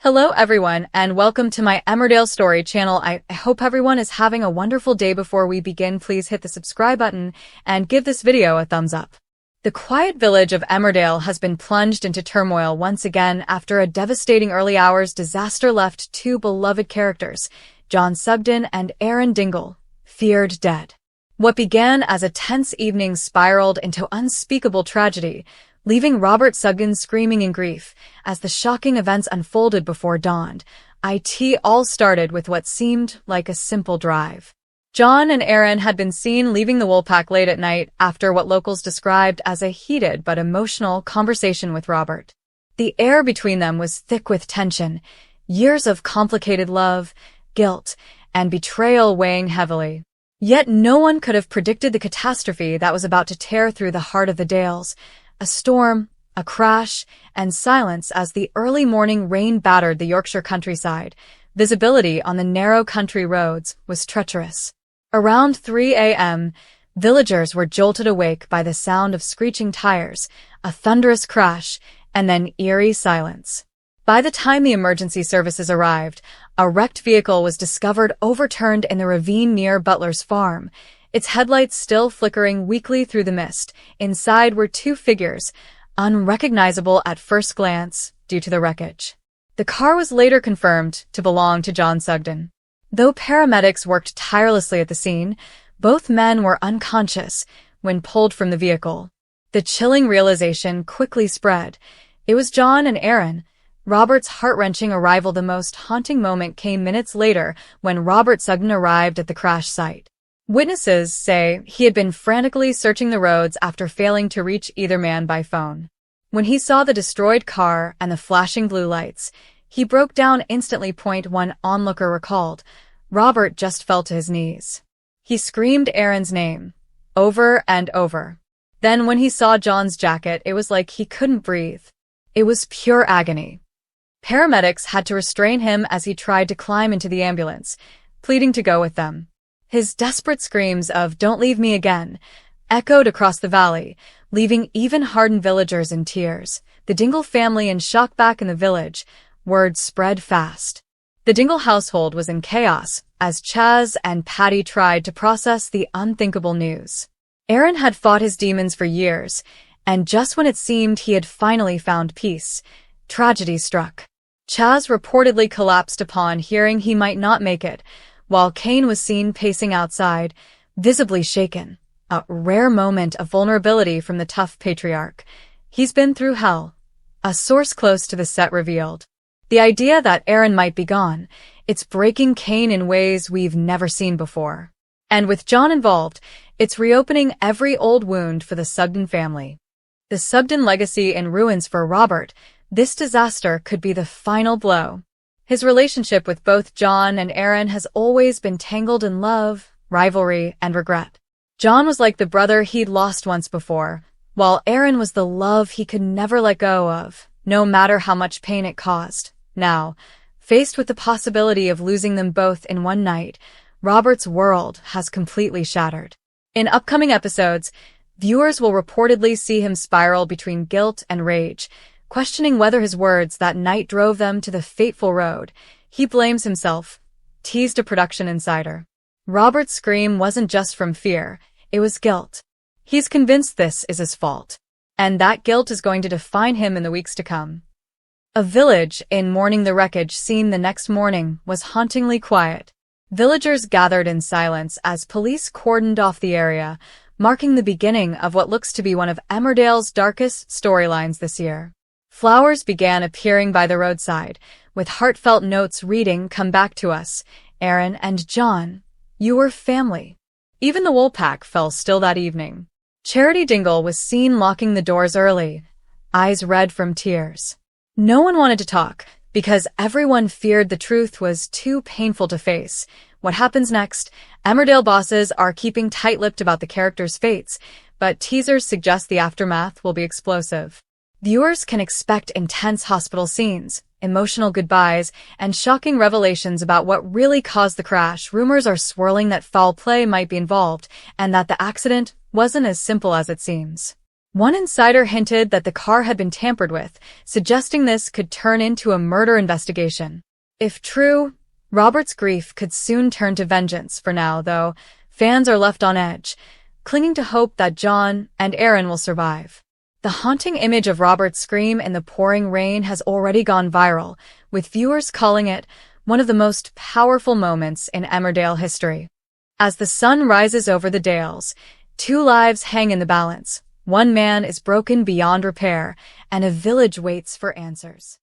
Hello everyone, and welcome to my Emmerdale Story channel. I hope everyone is having a wonderful day. Before we begin, please hit the subscribe button and give this video a thumbs up. The quiet village of Emmerdale has been plunged into turmoil once again after a devastating early hours disaster left two beloved characters, John Sugden and Aaron Dingle, feared dead. What began as a tense evening spiraled into unspeakable tragedy, leaving Robert Sugden screaming in grief as the shocking events unfolded before dawn. It all started with what seemed like a simple drive. John and Aaron had been seen leaving the Woolpack late at night after what locals described as a heated but emotional conversation with Robert. The air between them was thick with tension, years of complicated love, guilt, and betrayal weighing heavily. Yet no one could have predicted the catastrophe that was about to tear through the heart of the Dales. A storm, a crash, and silence as the early morning rain battered the Yorkshire countryside. Visibility on the narrow country roads was treacherous. Around 3 a.m., villagers were jolted awake by the sound of screeching tires, a thunderous crash, and then eerie silence. By the time the emergency services arrived, a wrecked vehicle was discovered overturned in the ravine near Butler's farm, its headlights still flickering weakly through the mist. Inside were two figures, unrecognizable at first glance due to the wreckage. The car was later confirmed to belong to John Sugden. Though paramedics worked tirelessly at the scene, both men were unconscious when pulled from the vehicle. The chilling realization quickly spread. It was John and Aaron. Robert's heart-wrenching arrival. The most haunting moment came minutes later when Robert Sugden arrived at the crash site. Witnesses say he had been frantically searching the roads after failing to reach either man by phone. When he saw the destroyed car and the flashing blue lights, he broke down instantly. One onlooker recalled. Robert just fell to his knees. He screamed Aaron's name, over and over. Then when he saw John's jacket, it was like he couldn't breathe. It was pure agony. Paramedics had to restrain him as he tried to climb into the ambulance, pleading to go with them. His desperate screams of "Don't leave me again" echoed across the valley, leaving even hardened villagers in tears. The Dingle family in shock. Back in the village, word spread fast. The Dingle household was in chaos as Chaz and Patty tried to process the unthinkable news. Aaron had fought his demons for years, and just when it seemed he had finally found peace, tragedy struck. Chaz reportedly collapsed upon hearing he might not make it, while Kane was seen pacing outside, visibly shaken, a rare moment of vulnerability from the tough patriarch. He's been through hell, a source close to the set revealed. The idea that Aaron might be gone, it's breaking Kane in ways we've never seen before. And with John involved, it's reopening every old wound for the Sugden family. The Sugden legacy in ruins for Robert. This disaster could be the final blow. His relationship with both John and Aaron has always been tangled in love, rivalry, and regret. John was like the brother he'd lost once before, while Aaron was the love he could never let go of, no matter how much pain it caused. Now, faced with the possibility of losing them both in one night, Robert's world has completely shattered. In upcoming episodes, viewers will reportedly see him spiral between guilt and rage, questioning whether his words that night drove them to the fateful road. He blames himself, teased a production insider. Robert's scream wasn't just from fear, it was guilt. He's convinced this is his fault, and that guilt is going to define him in the weeks to come. A village in mourning. The wreckage scene the next morning was hauntingly quiet. Villagers gathered in silence as police cordoned off the area, marking the beginning of what looks to be one of Emmerdale's darkest storylines this year. Flowers began appearing by the roadside, with heartfelt notes reading, "Come back to us, Aaron and John. You were family." Even the Woolpack fell still that evening. Charity Dingle was seen locking the doors early, eyes red from tears. No one wanted to talk, because everyone feared the truth was too painful to face. What happens next? Emmerdale bosses are keeping tight-lipped about the characters' fates, but teasers suggest the aftermath will be explosive. Viewers can expect intense hospital scenes, emotional goodbyes, and shocking revelations about what really caused the crash. Rumors are swirling that foul play might be involved, and that the accident wasn't as simple as it seems. One insider hinted that the car had been tampered with, suggesting this could turn into a murder investigation. If true, Robert's grief could soon turn to vengeance. For now, though, fans are left on edge, clinging to hope that John and Aaron will survive. The haunting image of Robert's scream in the pouring rain has already gone viral, with viewers calling it one of the most powerful moments in Emmerdale history. As the sun rises over the Dales, two lives hang in the balance. One man is broken beyond repair, and a village waits for answers.